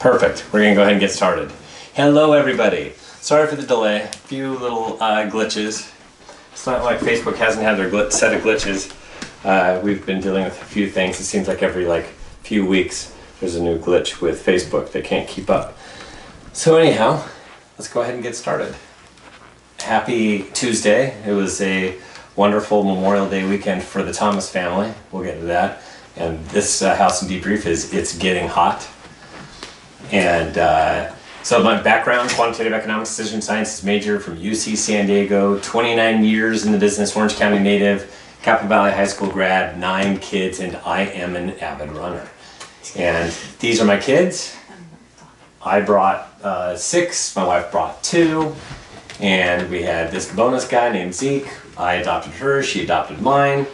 Perfect. We're going to go ahead and get started. Hello, everybody. Sorry for the delay. A few little glitches. It's not like Facebook hasn't had their set of glitches. We've been dealing with a few things. It seems like every few weeks there's a new glitch with Facebook. They can't keep up. So anyhow, let's go ahead and get started. Happy Tuesday. It was a wonderful Memorial Day weekend for the Thomas family. We'll get to that. And this house in Debrief it's getting hot. And so my background, quantitative economics, decision sciences major from UC San Diego, 29 years in the business, Orange County native, Capital Valley High School grad, 9 kids, and I am an avid runner. And these are my kids. I brought 6, my wife brought 2, and we had this bonus guy named Zeke. I adopted her, she adopted mine,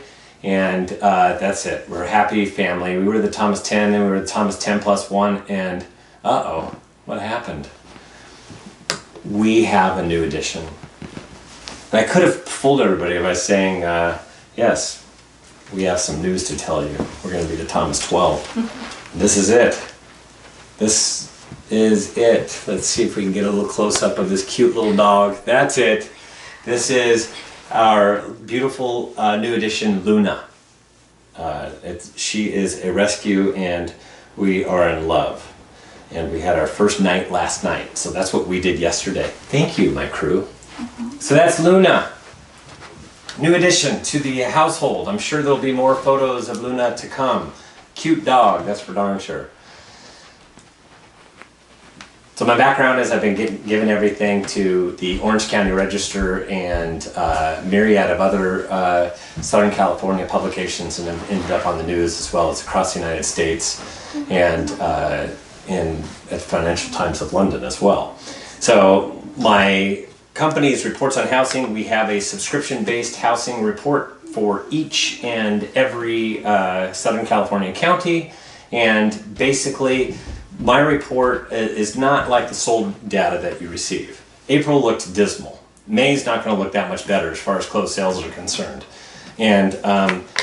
and that's it. We're a happy family. We were the Thomas 10, then we were the Thomas 10 plus 1, and uh-oh, what happened? We have a new addition. And I could have fooled everybody by saying, yes, we have some news to tell you. We're going to be the Thomas 12. This is it. This is it. Let's see if we can get a little close-up of this cute little dog. That's it. This is our beautiful new addition, Luna. She is a rescue, and we are in love. And we had our first night last night, so that's what we did yesterday. Thank you, my crew. So that's Luna. New addition to the household. I'm sure there'll be more photos of Luna to come. Cute dog, that's for darn sure. So my background is I've been given everything to the Orange County Register and myriad of other Southern California publications, and I've ended up on the news as well as across the United States and at Financial Times of London as well. So my company is Reports on Housing. We have a subscription-based housing report for each and every Southern California county, and basically my report is not like the sold data that you receive. April looked dismal. May's not going to look that much better as far as closed sales are concerned. And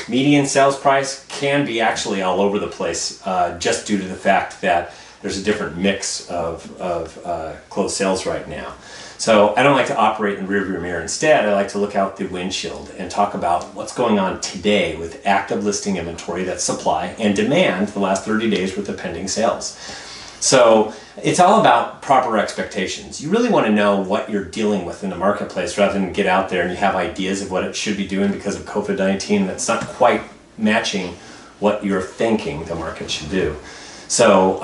median sales price can be actually all over the place just due to the fact that there's a different mix of closed sales right now. So I don't like to operate in the rearview mirror. Instead, I like to look out the windshield and talk about what's going on today with active listing inventory, that's supply, and demand the last 30 days worth of pending sales. So it's all about proper expectations. You really want to know what you're dealing with in the marketplace rather than get out there and you have ideas of what it should be doing because of COVID-19 that's not quite matching what you're thinking the market should do. So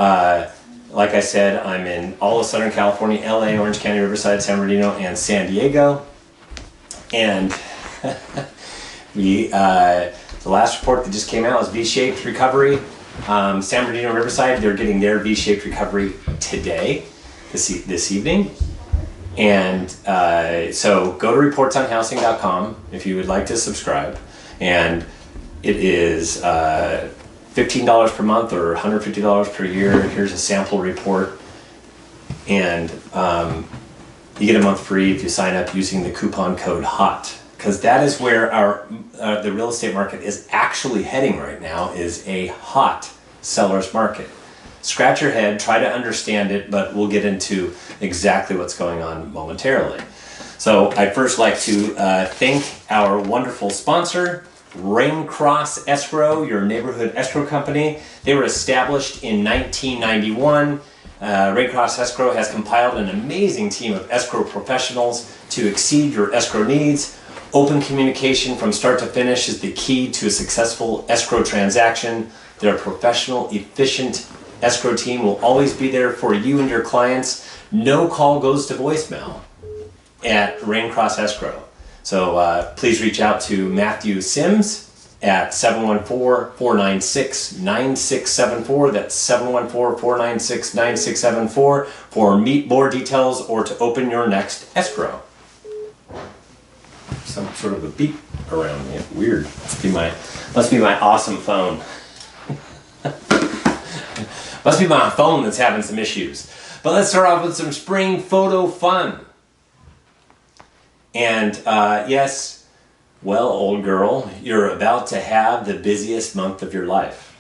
like I said, I'm in all of Southern California, LA, Orange County, Riverside, San Bernardino, and San Diego. And the last report that just came out was V-shaped recovery. San Bernardino, Riverside, they're getting their V-shaped recovery today, this evening. And so go to reportsonhousing.com if you would like to subscribe. And it is $15 per month or $150 per year. Here's a sample report. And you get a month free if you sign up using the coupon code HOT. Because that is where the real estate market is actually heading right now, is a hot seller's market. Scratch your head, try to understand it, but we'll get into exactly what's going on momentarily. So I'd first like to thank our wonderful sponsor, Raincross Escrow, your neighborhood escrow company. They were established in 1991. Raincross Escrow has compiled an amazing team of escrow professionals to exceed your escrow needs. Open communication from start to finish is the key to a successful escrow transaction. Their professional, efficient escrow team will always be there for you and your clients. No call goes to voicemail at Raincross Escrow. So please reach out to Matthew Sims at 714-496-9674. That's 714-496-9674 for more details or to open your next escrow. Some sort of a beep around me. Weird. Must be my awesome phone. Must be my phone that's having some issues. But let's start off with some spring photo fun. And yes, well, old girl, you're about to have the busiest month of your life.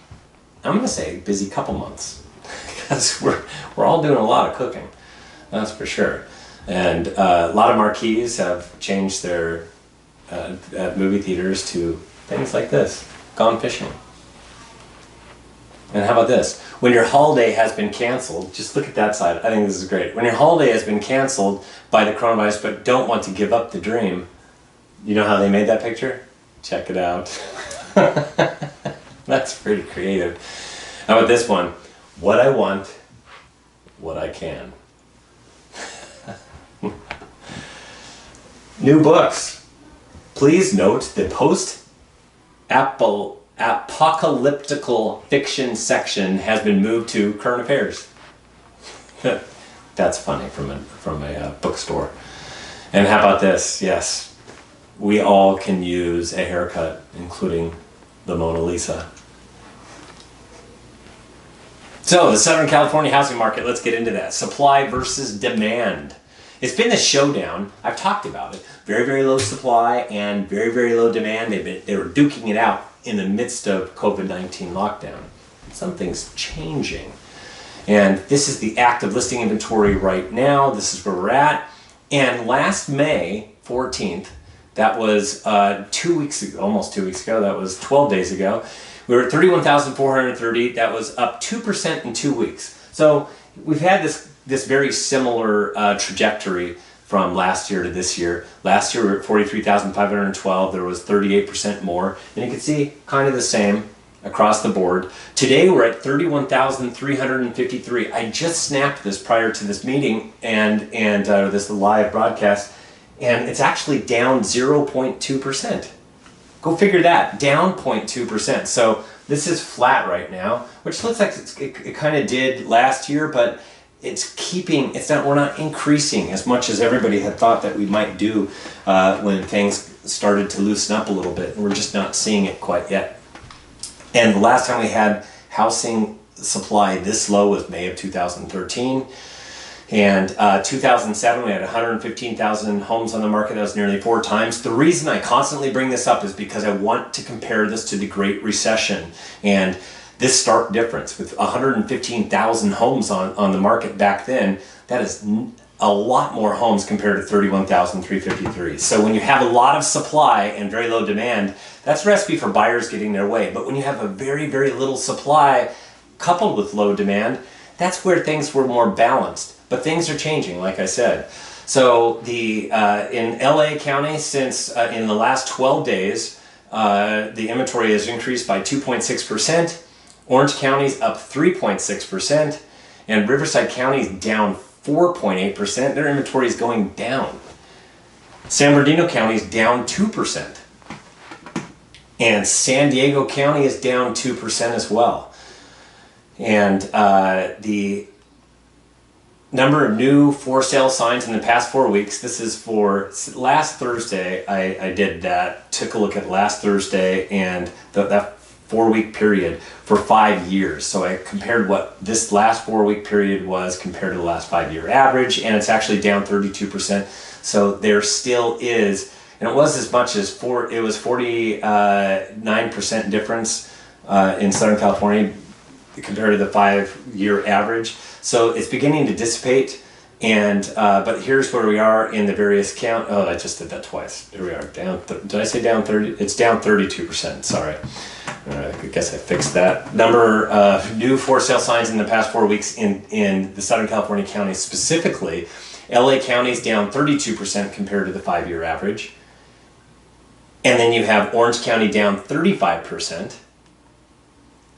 I'm going to say busy couple months. because we're all doing a lot of cooking, that's for sure. And a lot of marquees have changed their at movie theaters to things like this, Gone Fishing. And how about this? When your holiday has been canceled, just look at that side. I think this is great. When your holiday has been canceled by the coronavirus but don't want to give up the dream, you know how they made that picture? Check it out. That's pretty creative. How about this one? What I want, what I can. New books. Please note the post-apocalyptical fiction section has been moved to current affairs. That's funny from a bookstore. And how about this? Yes, we all can use a haircut, including the Mona Lisa. So the Southern California housing market, let's get into that. Supply versus demand. It's been a showdown. I've talked about it. Very, very low supply and very, very low demand. They were duking it out in the midst of COVID-19 lockdown. Something's changing. And this is the active listing inventory right now. This is where we're at. And last May 14th, that was 2 weeks ago, almost 2 weeks ago, that was 12 days ago, we were at 31,430. That was up 2% in 2 weeks. So we've had this very similar trajectory from last year to this year. Last year we were at 43,512. There was 38% more. And you can see kind of the same across the board. Today we're at 31,353. I just snapped this prior to this meeting and this live broadcast, and it's actually down 0.2%. Go figure that, down 0.2%. So this is flat right now, which looks like it kind of did last year, but we're not increasing as much as everybody had thought that we might do when things started to loosen up a little bit. And we're just not seeing it quite yet. And the last time we had housing supply this low was May of 2013. And 2007, we had 115,000 homes on the market. That was nearly 4 times. The reason I constantly bring this up is because I want to compare this to the Great Recession. And this stark difference with 115,000 homes on the market back then, that is a lot more homes compared to 31,353. So when you have a lot of supply and very low demand, that's a recipe for buyers getting their way. But when you have a very, very little supply coupled with low demand, that's where things were more balanced. But things are changing, like I said. So in LA County, since in the last 12 days, the inventory has increased by 2.6%. Orange County's up 3.6%, and Riverside County's down 4.8%. Their inventory is going down. San Bernardino County's down 2%. And San Diego County is down 2% as well. And the number of new for sale signs in the past 4 weeks, this is for last Thursday, I did that, took a look at last Thursday and that 4-week period for 5 years. So I compared what this last 4-week period was compared to the last 5-year average, and it's actually down 32%. So there still is, and it was as much as 49% difference in Southern California compared to the 5-year average. So it's beginning to dissipate, and but here's where we are in the various count. Oh, I just did that twice. Here we are, down. Did I say down 30? It's down 32%. Sorry. I guess I fixed that. Number of new for sale signs in the past 4 weeks in the Southern California counties specifically. LA County's down 32% compared to the 5-year average. And then you have Orange County down 35%.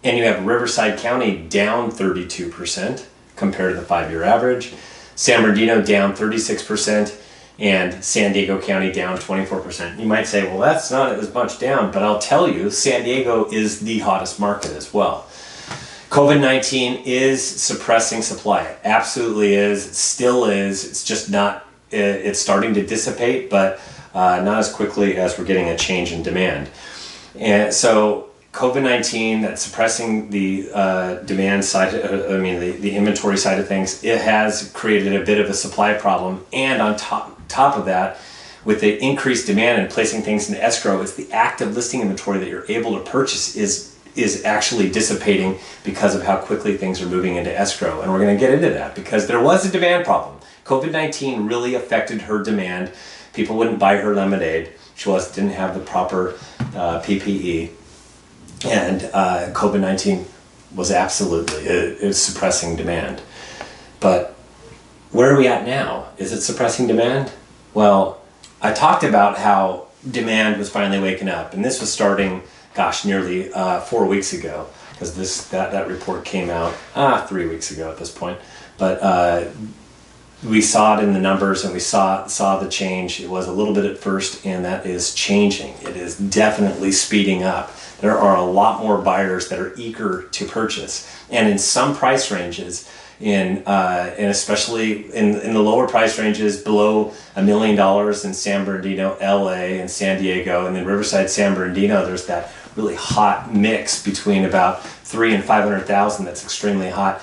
And you have Riverside County down 32% compared to the 5-year average. San Bernardino down 36%. And San Diego County down 24%. You might say, well, that's not as much down, but I'll tell you, San Diego is the hottest market as well. COVID-19 is suppressing supply. It absolutely is. It still is. It's just not, it's starting to dissipate, but not as quickly as we're getting a change in demand. And so COVID-19, that's suppressing the demand side, the inventory side of things, it has created a bit of a supply problem. And on top of that, with the increased demand and placing things in escrow, it's the active listing inventory that you're able to purchase is is actually dissipating because of how quickly things are moving into escrow. And we're going to get into that because there was a demand problem. COVID-19 really affected her demand. People wouldn't buy her lemonade. She didn't have the proper PPE. And COVID-19 was absolutely suppressing demand. But where are we at now? Is it suppressing demand? Well, I talked about how demand was finally waking up, and this was starting, nearly 4 weeks ago, because that report came out 3 weeks ago at this point. But we saw it in the numbers, and we saw the change. It was a little bit at first, and that is changing. It is definitely speeding up. There are a lot more buyers that are eager to purchase, and in some price ranges, and especially in the lower price ranges below $1 million in San Bernardino, LA, and San Diego, and in Riverside, San Bernardino, there's that really hot mix between about 300,000 and 500,000 that's extremely hot.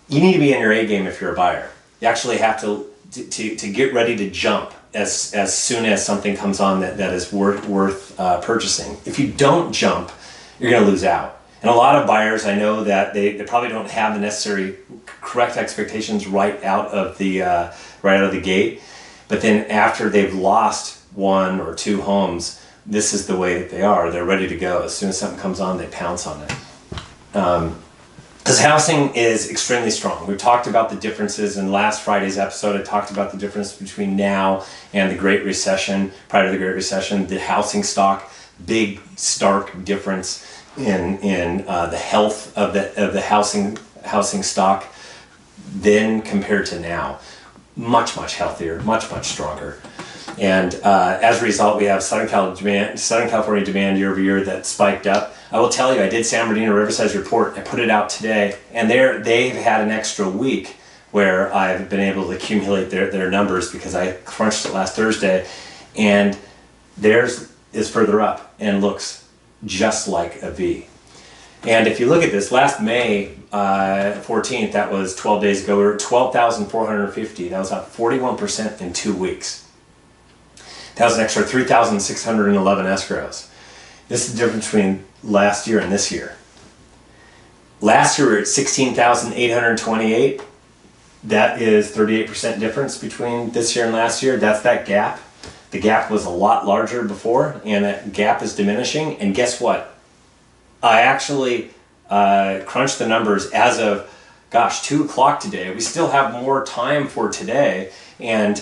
You need to be in your A game if you're a buyer. You actually have to get ready to jump as soon as something comes on that is worth purchasing. If you don't jump, you're going to lose out. And a lot of buyers, I know that they probably don't have the necessary correct expectations right out of the gate. But then after they've lost 1 or 2 homes, this is the way that they are. They're ready to go. As soon as something comes on, they pounce on it. Because housing is extremely strong. We've talked about the differences in last Friday's episode. I talked about the difference between now and the Great Recession. Prior to the Great Recession, the housing stock, big stark difference in the health of the housing stock then compared to now. Much healthier, much stronger. And as a result, we have Southern California demand year over year that spiked up. I will tell you, I did San Bernardino Riverside's report. I put it out today, and they've had an extra week where I've been able to accumulate their numbers because I crunched it last Thursday, and theirs is further up and looks just like a V. And if you look at this, last May 14th, that was 12 days ago, we were at 12,450. That was up 41% in 2 weeks. That was an extra 3,611 escrows. This is the difference between last year and this year. Last year we were at 16,828. That is 38% difference between this year and last year. That's that gap. The gap was a lot larger before, and that gap is diminishing. And guess what? I actually crunched the numbers as of, 2 o'clock today. We still have more time for today. And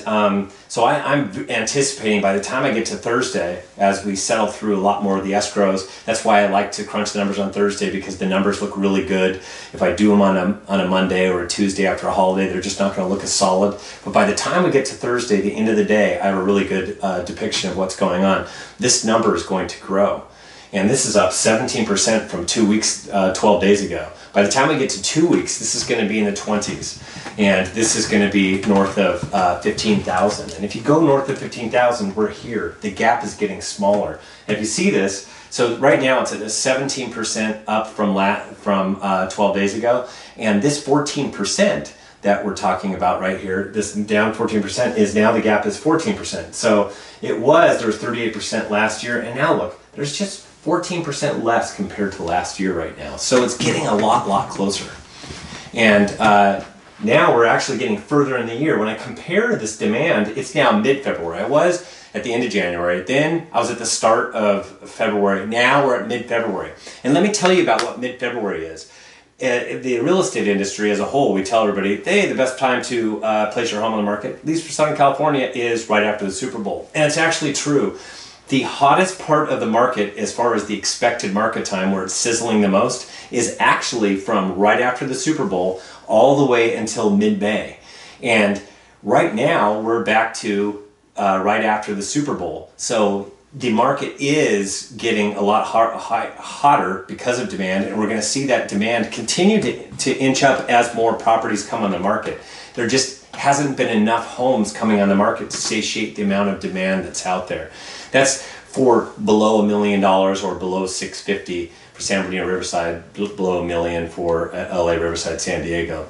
so I'm anticipating by the time I get to Thursday, as we settle through a lot more of the escrows, that's why I like to crunch the numbers on Thursday, because the numbers look really good. If I do them on a Monday or a Tuesday after a holiday, they're just not going to look as solid. But by the time we get to Thursday, the end of the day, I have a really good depiction of what's going on. This number is going to grow. And this is up 17% from 2 weeks, 12 days ago. By the time we get to 2 weeks, this is going to be in the 20s. And this is going to be north of 15,000. And if you go north of 15,000, we're here. The gap is getting smaller. And if you see this, so right now it's at a 17% up from 12 days ago. And this 14% that we're talking about right here, this down 14%, is now the gap is 14%. So there was 38% last year, and now look, there's just 14% less compared to last year right now. So it's getting a lot closer. And now we're actually getting further in the year. When I compare this demand, it's now mid-February. I was at the end of January. Then I was at the start of February. Now we're at mid-February. And let me tell you about what mid-February is. The real estate industry as a whole, we tell everybody, hey, the best time to place your home on the market, at least for Southern California, is right after the Super Bowl. And it's actually true. The hottest part of the market, as far as the expected market time, where it's sizzling the most, is actually from right after the Super Bowl all the way until mid-May. And right now, we're back to right after the Super Bowl. So the market is getting a lot hotter because of demand, and we're going to see that demand continue to inch up as more properties come on the market. There just hasn't been enough homes coming on the market to satiate the amount of demand that's out there. That's for below $1 million or below 650 for San Bernardino Riverside, below $1 million for LA Riverside, San Diego.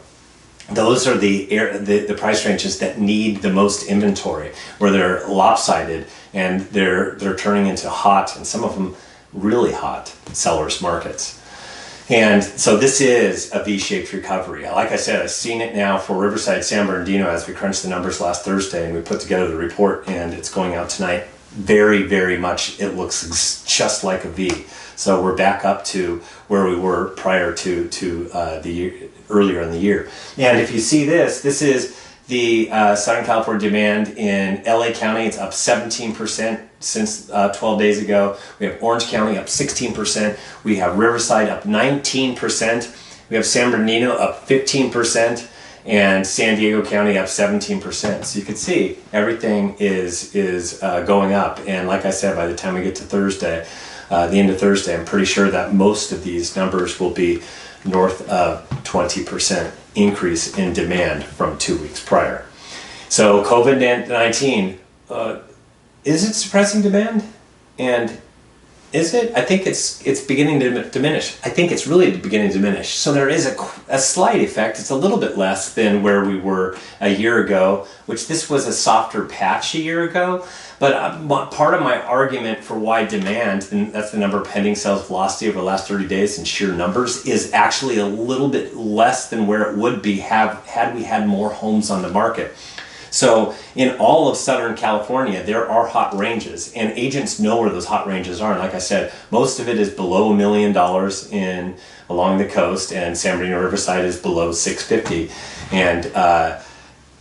Those are the price ranges that need the most inventory, where they're lopsided and they're turning into hot, and some of them really hot, sellers markets. And so this is a V-shaped recovery. Like I said, I've seen it now for Riverside, San Bernardino as we crunched the numbers last Thursday and we put together the report, and it's going out tonight. Very, very much, it looks just like a V. So we're back up to where we were prior to the year, earlier in the year. And if you see this is the Southern California demand in LA County. It's up 17% since 12 days ago. We have Orange County up 16%. We have Riverside up 19%. We have San Bernardino up 15%. And San Diego County up 17%. So you can see everything is going up. And like I said, by the time we get to Thursday, the end of Thursday, I'm pretty sure that most of these numbers will be north of 20% increase in demand from 2 weeks prior. So COVID-19, is it suppressing demand? And is it? I think it's beginning to diminish. I think it's really beginning to diminish. So there is a slight effect. It's a little bit less than where we were a year ago, which this was a softer patch a year ago. But part of my argument for why demand, and that's the number of pending sales velocity over the last 30 days in sheer numbers, is actually a little bit less than where it would be had we had more homes on the market. So in all of Southern California, there are hot ranges, and agents know where those hot ranges are. And like I said, most of it is below $1 million along the coast, and San Bernardino Riverside is below 650. And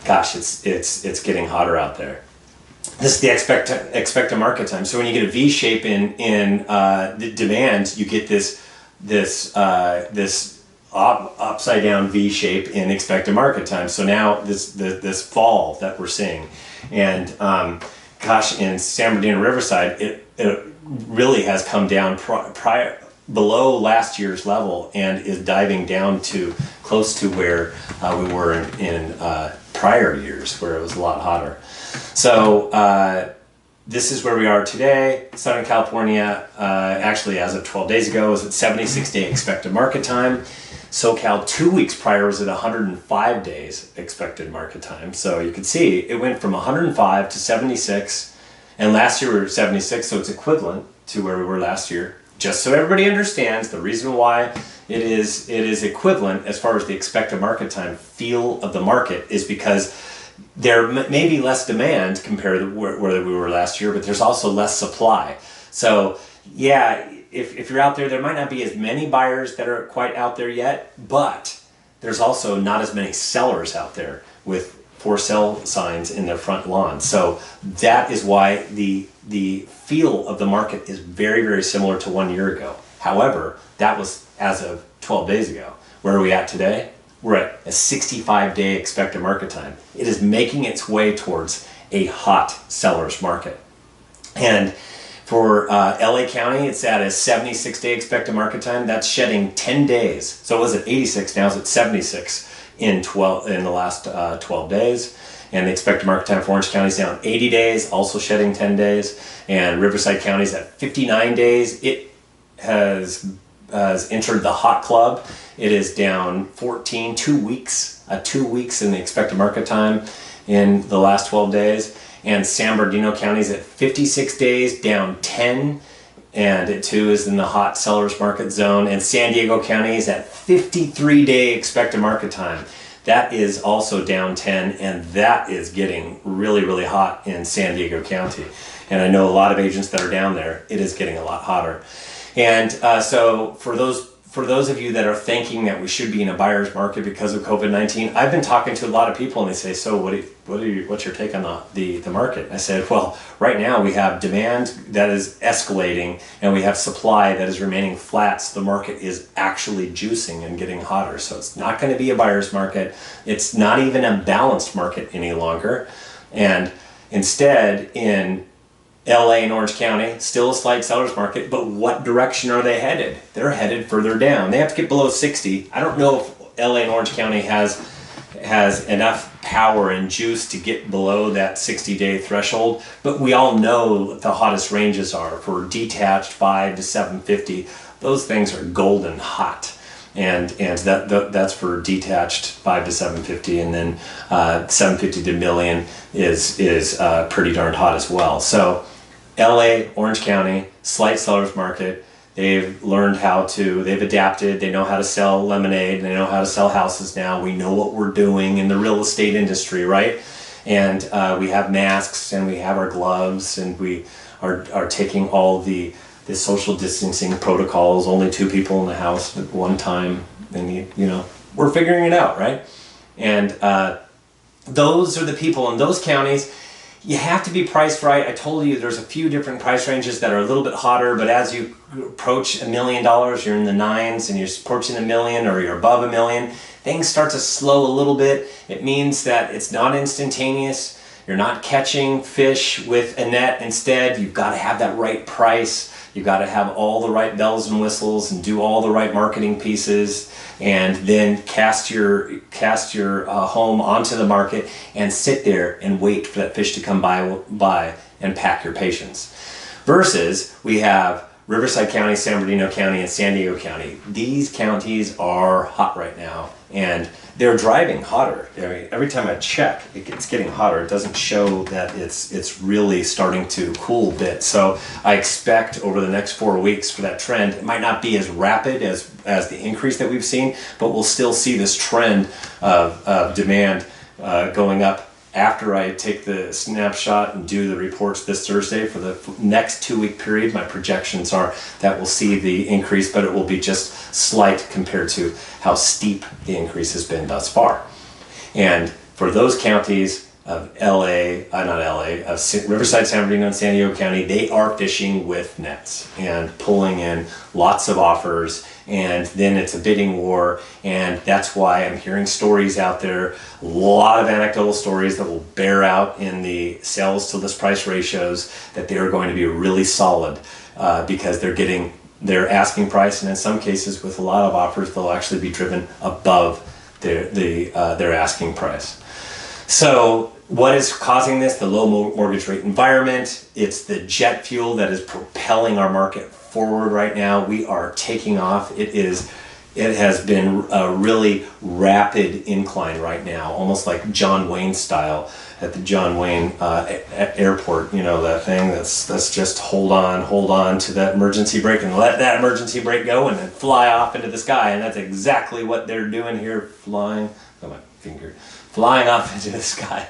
gosh, it's getting hotter out there. This is the expected market time. So when you get a V shape in the demand, you get this upside down V shape in expected market time. So now this fall that we're seeing, and gosh, in San Bernardino Riverside, it really has come down below last year's level and is diving down to close to where we were in prior years, where it was a lot hotter. So this is where we are today. Southern California, actually as of 12 days ago, was at 76-day expected market time. SoCal 2 weeks prior was at 105 days expected market time. So you can see it went from 105 to 76, and last year we were at 76, so it's equivalent to where we were last year. Just so everybody understands, the reason why it is equivalent as far as the expected market time feel of the market is because there may be less demand compared to where we were last year, but there's also less supply. So yeah, if you're out there, there might not be as many buyers that are quite out there yet, but there's also not as many sellers out there with for sale signs in their front lawn. So that is why the feel of the market is very, very similar to 1 year ago. However, that was as of 12 days ago. Where are we at today? We're at a 65-day expected market time. It is making its way towards a hot seller's market. And for LA County, it's at a 76-day expected market time. That's shedding 10 days. So it was at 86, now it's at 76 in the last 12 days. And the expected market time for Orange County is down 80 days, also shedding 10 days. And Riverside County is at 59 days. It has entered the hot club. It is down 2 weeks in the expected market time in the last 12 days. And San Bernardino County is at 56 days, down 10, and it too is in the hot seller's market zone. And San Diego County is at 53-day expected market time. That is also down 10, and that is getting really, really hot in San Diego County. And I know a lot of agents that are down there, it is getting a lot hotter. And so for those of you that are thinking that we should be in a buyer's market because of COVID-19, I've been talking to a lot of people and they say, so what's your take on the market? I said, well, right now we have demand that is escalating and we have supply that is remaining flat. So the market is actually juicing and getting hotter. So it's not going to be a buyer's market. It's not even a balanced market any longer. And instead, in LA and Orange County, still a slight seller's market, but what direction are they headed? They're headed further down. They have to get below 60. I don't know if LA and Orange County has enough power and juice to get below that 60-day threshold, but we all know what the hottest ranges are for detached 5 to 750. Those things are golden hot. And that's for detached 5 to 750, and then 750 to million is pretty darn hot as well. So LA, Orange County, slight seller's market. They've learned they've adapted, they know how to sell lemonade, they know how to sell houses now. We know what we're doing in the real estate industry, right? And we have masks and we have our gloves and we are taking all the social distancing protocols, only 2 people in the house at one time. And, we're figuring it out, right? And those are the people in those counties. You have to be priced right. I told you there's a few different price ranges that are a little bit hotter, but as you approach $1 million, you're in the 9s, and you're approaching $1 million or you're above $1 million, things start to slow a little bit. It means that it's not instantaneous. You're not catching fish with a net. Instead, you've got to have that right price. You've got to have all the right bells and whistles and do all the right marketing pieces, and then cast your home onto the market and sit there and wait for that fish to come by and pack your patience. Versus we have Riverside County, San Bernardino County, and San Diego County. These counties are hot right now, and they're driving hotter. I mean, every time I check, it's getting hotter. It doesn't show that it's really starting to cool a bit. So I expect over the next 4 weeks for that trend. It might not be as rapid as the increase that we've seen, but we'll still see this trend of demand going up. After I take the snapshot and do the reports this Thursday for the next 2-week period, my projections are that we'll see the increase, but it will be just slight compared to how steep the increase has been thus far. And for those counties of Riverside, San Bernardino, and San Diego County, they are fishing with nets and pulling in lots of offers, and then it's a bidding war, and that's why I'm hearing stories out there, a lot of anecdotal stories that will bear out in the sales to list price ratios that they are going to be really solid because they're getting their asking price, and in some cases with a lot of offers they'll actually be driven above their asking price. So what is causing this? The low mortgage rate environment. It's the jet fuel that is propelling our market forward right now. We are taking off. It has been a really rapid incline right now, almost like John Wayne style at the John Wayne airport. That thing that's just hold on to that emergency brake and let that emergency brake go and then fly off into the sky. And that's exactly what they're doing here, flying off into the sky.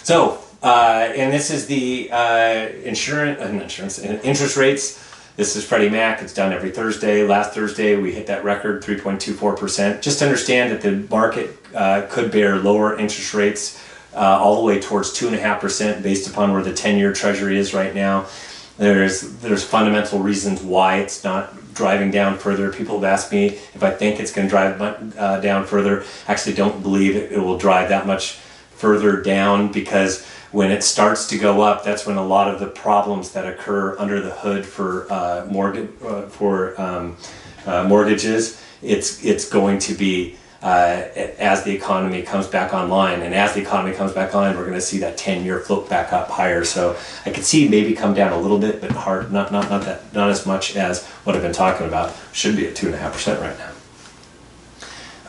So, and this is the interest rates. This is Freddie Mac. It's done every Thursday. Last Thursday, we hit that record, 3.24%. Just understand that the market could bear lower interest rates all the way towards 2.5% based upon where the 10-year Treasury is right now. There's fundamental reasons why it's not driving down further. People have asked me if I think it's going to drive down further. I actually don't believe it will drive that much further down, because when it starts to go up, that's when a lot of the problems that occur under the hood for mortgages, it's going to be as the economy comes back online. And as the economy comes back online, we're going to see that 10-year float back up higher. So I could see maybe come down a little bit, but hard, not as much as what I've been talking about. Should be at 2.5% right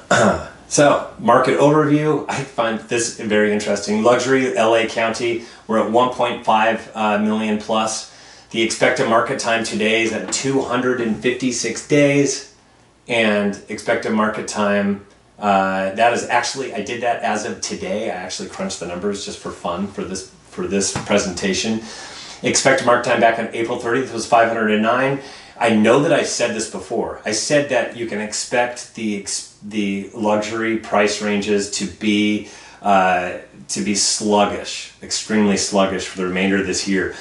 now. So, market overview, I find this very interesting. Luxury, LA County, we're at 1.5 million plus. The expected market time today is at 256 days. And expected market time, that is actually, I did that as of today. I actually crunched the numbers just for fun for this presentation. Expected market time back on April 30th was 509. I know that I said this before. I said that you can expect the luxury price ranges to be sluggish, extremely sluggish for the remainder of this year.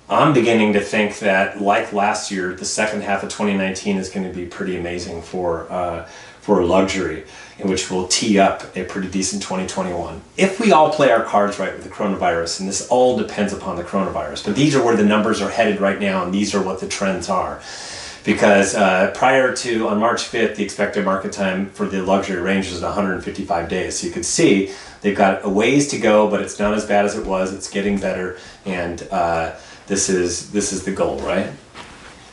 I'm beginning to think that, like last year, the second half of 2019 is going to be pretty amazing for luxury, in which will tee up a pretty decent 2021. If we all play our cards right with the coronavirus, and this all depends upon the coronavirus, but these are where the numbers are headed right now, and these are what the trends are. Because prior to, on March 5th, the expected market time for the luxury range is 155 days. So you could see they've got a ways to go, but it's not as bad as it was. It's getting better, and this is the goal, right?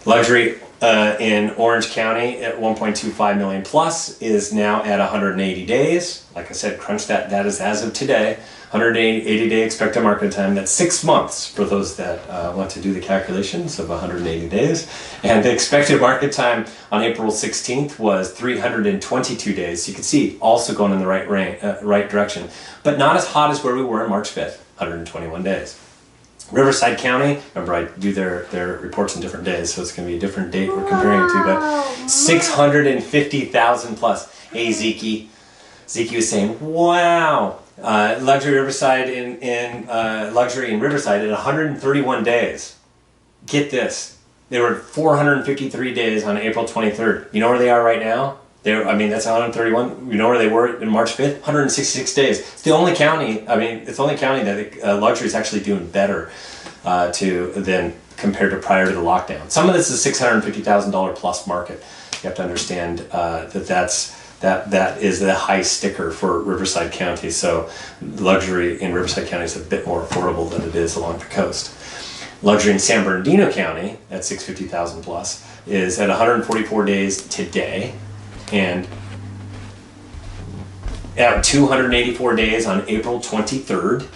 Luxury in Orange County at 1.25 million plus is now at 180 days. Like I said, crunch that. That is as of today. 180 day expected market time. That's 6 months for those that want to do the calculations of 180 days. And the expected market time on April 16th was 322 days. So you can see also going in the right direction, but not as hot as where we were on March 5th, 121 days. Riverside County, remember I do their reports in different days, so it's going to be a different date we're comparing to, but 650,000 plus. Hey, Zeke was saying, wow. Luxury Riverside luxury in Riverside at 131 days. Get this, they were 453 days on April 23rd. You know where they are right now? That's 131. You know where they were in March 5th? 166 days. It's the only county. It's the only county that luxury is actually doing better than compared to prior to the lockdown. Some of this is $650,000 plus market. You have to understand that is the high sticker for Riverside County. So luxury in Riverside County is a bit more affordable than it is along the coast. Luxury in San Bernardino County at 650,000 plus is at 144 days today, and at 284 days on April 23rd.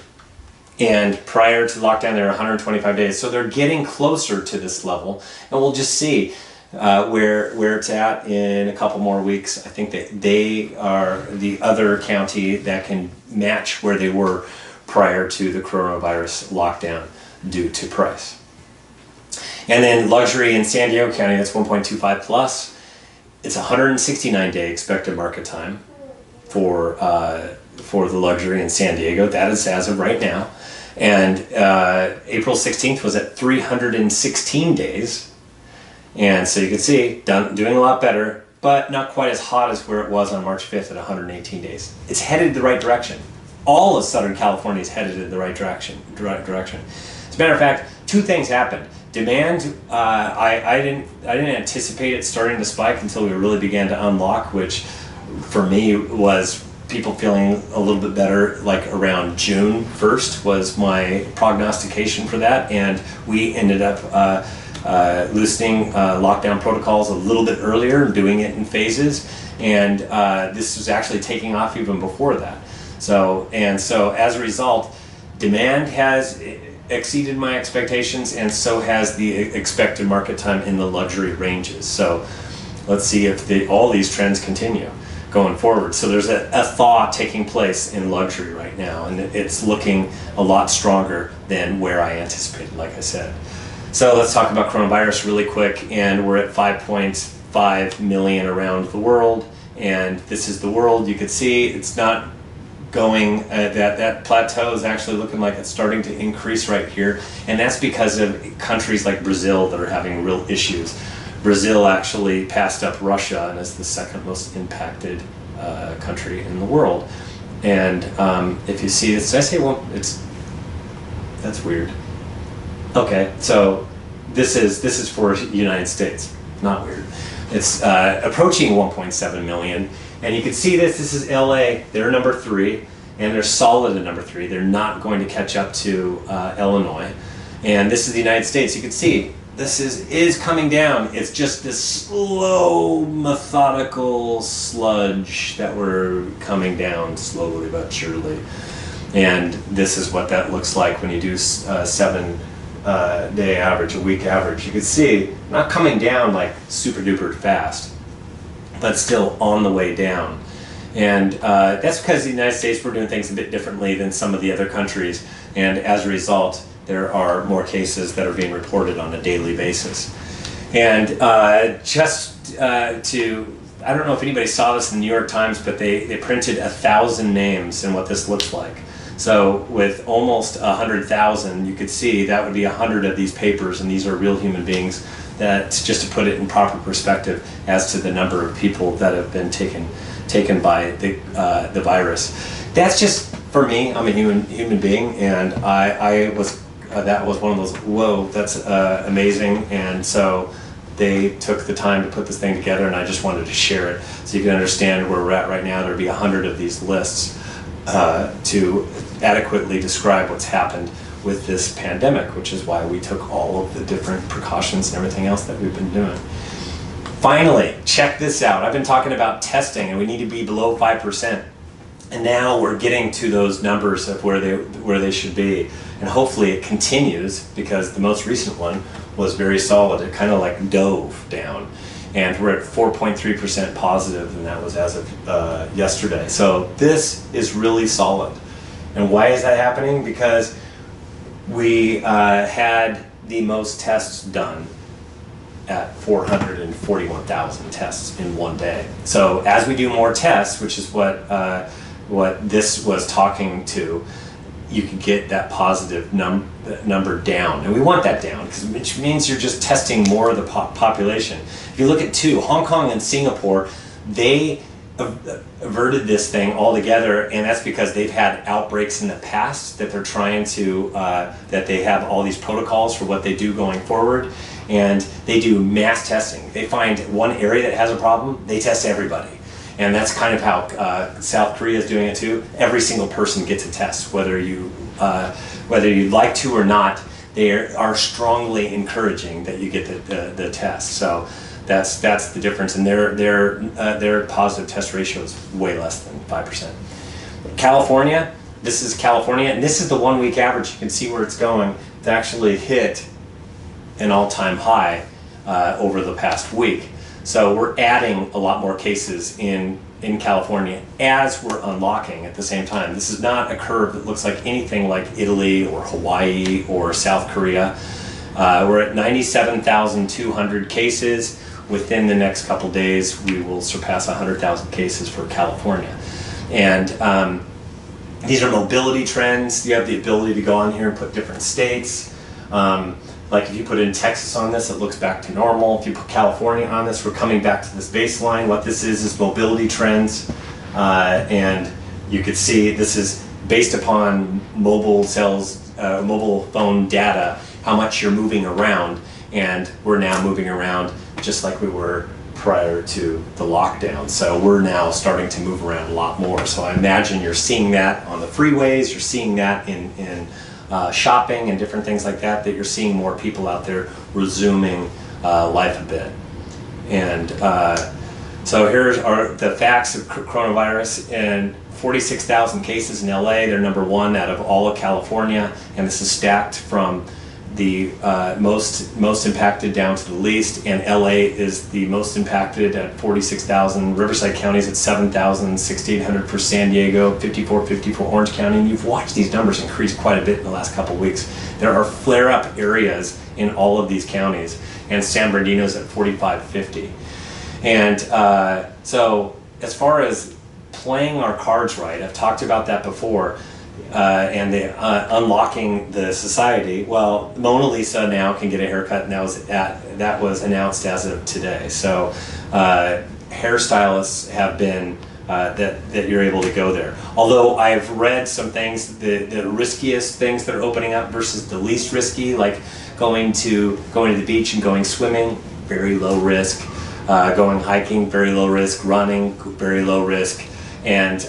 And prior to lockdown, they were 125 days. So they're getting closer to this level, and we'll just see where it's at in a couple more weeks. I think that they are the other county that can match where they were prior to the coronavirus lockdown due to price. And then luxury in San Diego County, that's 1.25 plus. It's 169 day expected market time for the luxury in San Diego. That is as of right now. And April 16th was at 316 days. And so you can see, doing a lot better, but not quite as hot as where it was on March 5th at 118 days. It's headed the right direction. All of Southern California is headed in the right direction. As a matter of fact, two things happened. Demand, I didn't anticipate it starting to spike until we really began to unlock, which for me was people feeling a little bit better, like around June 1st was my prognostication for that, and we ended up loosening lockdown protocols a little bit earlier, doing it in phases, and this was actually taking off even before that. So as a result, demand has exceeded my expectations, and so has the expected market time in the luxury ranges. So let's see if all these trends continue going forward. So there's a thaw taking place in luxury right now, and it's looking a lot stronger than where I anticipated, like I said. So let's talk about coronavirus really quick, and we're at 5.5 million around the world, and this is the world. You can see it's not going, that plateau is actually looking like it's starting to increase right here, and that's because of countries like Brazil that are having real issues. Brazil actually passed up Russia and is the second most impacted country in the world. And if you see this, did I say one? That's weird. Okay, so this is for the United States. Not weird. It's approaching 1.7 million. And you can see this is LA, they're number 3, and they're solid at number 3. They're not going to catch up to Illinois. And this is the United States. You can see this is coming down. It's just this slow, methodical sludge that we're coming down slowly but surely. And this is what that looks like when you do 7 day average, a week average. You can see not coming down like super duper fast, but still on the way down. And that's because the United States, we're doing things a bit differently than some of the other countries, and as a result there are more cases that are being reported on a daily basis. And I don't know if anybody saw this in the New York Times, but they printed 1,000 names and what this looks like. So with almost 100,000, you could see that would be 100 of these papers, and these are real human beings. That's just to put it in proper perspective as to the number of people that have been taken by the virus. That's just, for me, I'm a human being, and that was one of those, whoa, that's amazing. And so they took the time to put this thing together, and I just wanted to share it so you can understand where we're at right now. There'll be 100 of these lists to adequately describe what's happened with this pandemic, which is why we took all of the different precautions and everything else that we've been doing. Finally, check this out. I've been talking about testing, and we need to be below 5%. And now we're getting to those numbers of where they should be. And hopefully it continues, because the most recent one was very solid. It kind of like dove down. And we're at 4.3% positive, and that was as of yesterday. So this is really solid. And why is that happening? Because we had the most tests done at 441,000 tests in one day. So as we do more tests, which is what this was talking to, you can get that positive number down. And we want that down, which means you're just testing more of the population. If you look at Hong Kong and Singapore, they averted this thing altogether, and that's because they've had outbreaks in the past that they're trying to, that they have all these protocols for what they do going forward, and they do mass testing. They find one area that has a problem, they test everybody. And that's kind of how South Korea is doing it too. Every single person gets a test, whether you'd like to or not. They are strongly encouraging that you get the test. So that's the difference, and their positive test ratio is way less than 5%. California, this is California, and this is the 1 week average. You can see where it's going. It's actually hit an all-time high over the past week. So we're adding a lot more cases in California as we're unlocking at the same time. This is not a curve that looks like anything like Italy or Hawaii or South Korea. We're at 97,200 cases. Within the next couple days, we will surpass 100,000 cases for California. And these are mobility trends. You have the ability to go on here and put different states. Like if you put in Texas on this, it looks back to normal. If you put California on this, we're coming back to this baseline. What this is mobility trends. And you could see this is based upon mobile phone data, how much you're moving around. And we're now moving around just like we were prior to the lockdown. So we're now starting to move around a lot more. So I imagine you're seeing that on the freeways, you're seeing that in shopping and different things like that, that you're seeing more people out there resuming life a bit. And so here's the facts of coronavirus. And 46,000 cases in LA, they're number one out of all of California, and this is stacked from the most impacted down to the least, and LA is the most impacted at 46,000, Riverside County is at 7,000, 6,800 for San Diego, 5,450 for Orange County, and you've watched these numbers increase quite a bit in the last couple of weeks. There are flare-up areas in all of these counties, and San Bernardino's at 4,550. And so as far as playing our cards right, I've talked about that before, and the unlocking the society. Well, Mona Lisa now can get a haircut, and that was announced as of today. So hairstylists have been that you're able to go there. Although I've read some things, the riskiest things that are opening up versus the least risky, like going to the beach and going swimming, very low risk. Going hiking, very low risk. Running, very low risk. And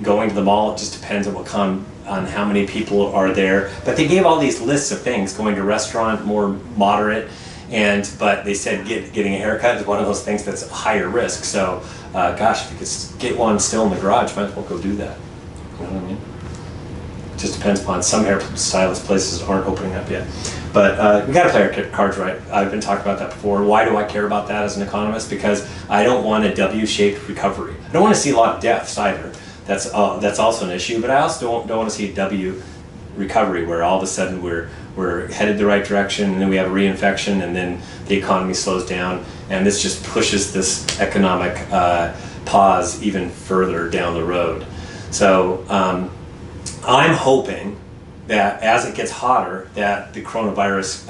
going to the mall, it just depends on how many people are there. But they gave all these lists of things. Going to a restaurant, more moderate, but they said getting a haircut is one of those things that's higher risk. So, gosh, if you could get one still in the garage, might as well go do that. You know what I mean? It just depends upon, some hairstylist places aren't opening up yet. But we got to play our cards right. I've been talking about that before. Why do I care about that as an economist? Because I don't want a W-shaped recovery. I don't want to see a lot of deaths either. That's also an issue. But I also don't want to see a W recovery where all of a sudden we're headed the right direction, and then we have a reinfection, and then the economy slows down, and this just pushes this economic pause even further down the road. So I'm hoping that as it gets hotter, that the coronavirus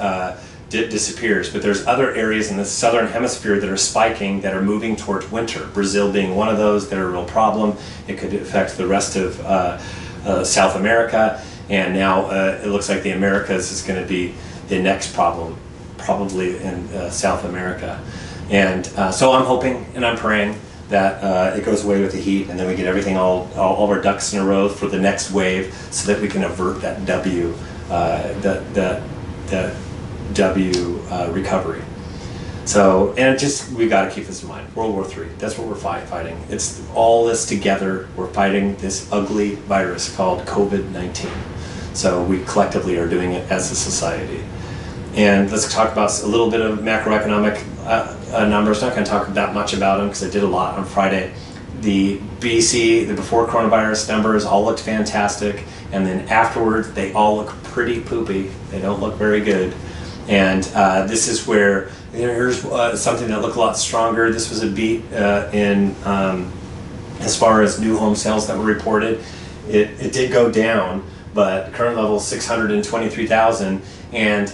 disappears. But there's other areas in the southern hemisphere that are spiking, that are moving towards winter. Brazil being one of those that are a real problem. It could affect the rest of South America. And now it looks like the Americas is going to be the next problem, probably in South America. And so I'm hoping and I'm praying that it goes away with the heat, and then we get everything, all of our ducks in a row for the next wave, so that we can avert that W recovery. So, and we got to keep this in mind. World War III, that's what we're fighting. It's all this together. We're fighting this ugly virus called COVID-19. So we collectively are doing it as a society. And let's talk about a little bit of macroeconomic numbers. Not going to talk that much about them because I did a lot on Friday. The BC, the before coronavirus numbers all looked fantastic. And then afterwards, they all look pretty poopy. They don't look very good. And this is where, here's something that looked a lot stronger. This was a beat in as far as new home sales that were reported. It did go down, but current level is 623,000. And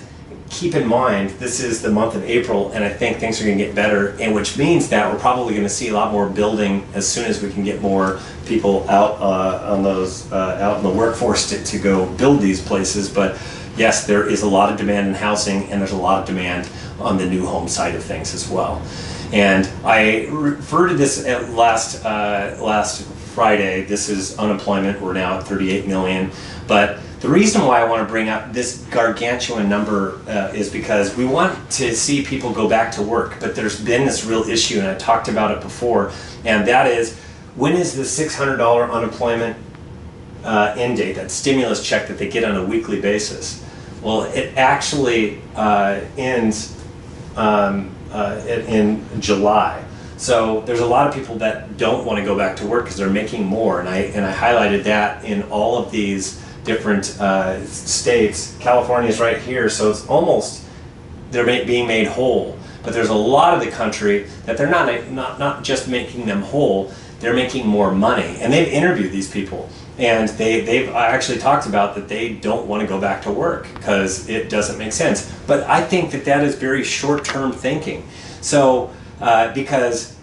keep in mind, this is the month of April, and I think things are going to get better, and which means that we're probably going to see a lot more building as soon as we can get more people out out in the workforce to go build these places. But yes, there is a lot of demand in housing, and there's a lot of demand on the new home side of things as well. And I referred to this at last Friday. This is unemployment. We're now at 38 million. But the reason why I want to bring up this gargantuan number is because we want to see people go back to work. But there's been this real issue, and I talked about it before, and that is, when is the $600 unemployment end date, that stimulus check that they get on a weekly basis? Well, it actually ends in July. So there's a lot of people that don't want to go back to work because they're making more, and I highlighted that in all of these different states. California is right here, so it's almost, they're being made whole. But there's a lot of the country that they're not just making them whole, they're making more money. And they've interviewed these people, and they've actually talked about that they don't want to go back to work because it doesn't make sense. But I think that is very short-term thinking. So because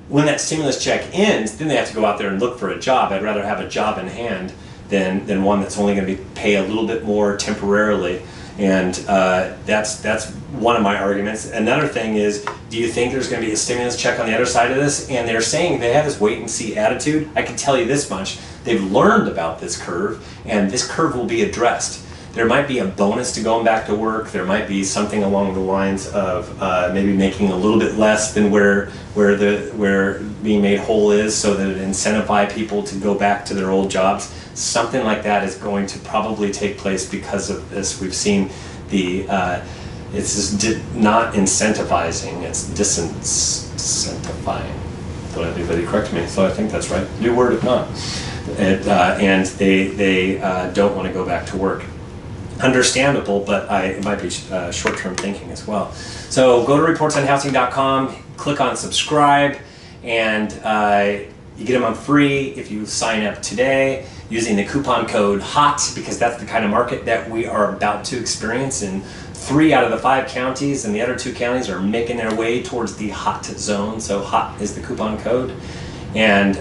when that stimulus check ends, then they have to go out there and look for a job. I'd rather have a job in hand than one that's only going to pay a little bit more temporarily. And that's one of my arguments. Another thing is, do you think there's going to be a stimulus check on the other side of this? And they're saying they have this wait and see attitude. I can tell you this much. They've learned about this curve, and this curve will be addressed. There might be a bonus to going back to work. There might be something along the lines of maybe making a little bit less than where being made whole is, so that it incentivizes people to go back to their old jobs. Something like that is going to probably take place because of this. We've seen it's just not incentivizing, it's disincentifying. Don't have anybody correct me, so I think that's right. New word if not. And they don't want to go back to work. Understandable, but it might be short-term thinking as well. So go to reportsonhousing.com, click on subscribe, and you get them on free if you sign up today using the coupon code HOT, because that's the kind of market that we are about to experience in 3 out of the 5 counties, and the other 2 counties are making their way towards the hot zone. So HOT is the coupon code. And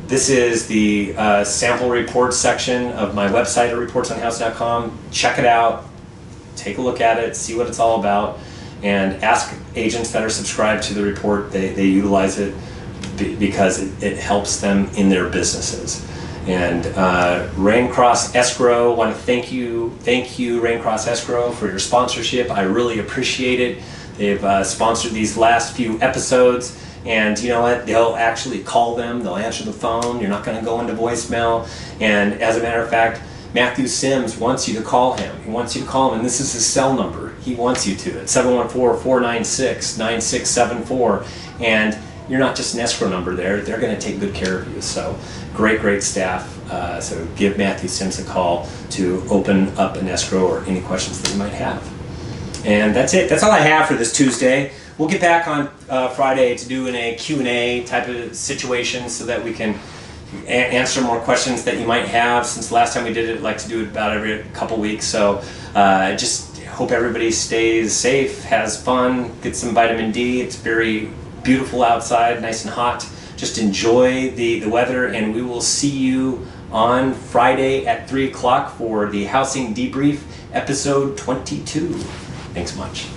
this is the sample report section of my website at reportsonhouse.com. Check it out, take a look at it, see what it's all about, and ask agents that are subscribed to the report. They utilize it because it helps them in their businesses. And Raincross Escrow, want to thank you Raincross Escrow for your sponsorship. I really appreciate it. They've sponsored these last few episodes. And you know what? They'll actually call them, they'll answer the phone, you're not going to go into voicemail. And as a matter of fact, Matthew Sims wants you to call him. He wants you to call him, and this is his cell number. He wants you to. It's 714-496-9674. And you're not just an escrow number there, they're going to take good care of you. So great staff. So give Matthew Sims a call to open up an escrow or any questions that you might have. And that's it. That's all I have for this Tuesday. We'll get back on Friday to doing a Q&A type of situation so that we can answer more questions that you might have. Since the last time we did it, I like to do it about every couple weeks. So just hope everybody stays safe, has fun, get some vitamin D. It's very beautiful outside, nice and hot. Just enjoy the weather, and we will see you on Friday at 3 o'clock for the Housing Debrief, episode 22. Thanks much.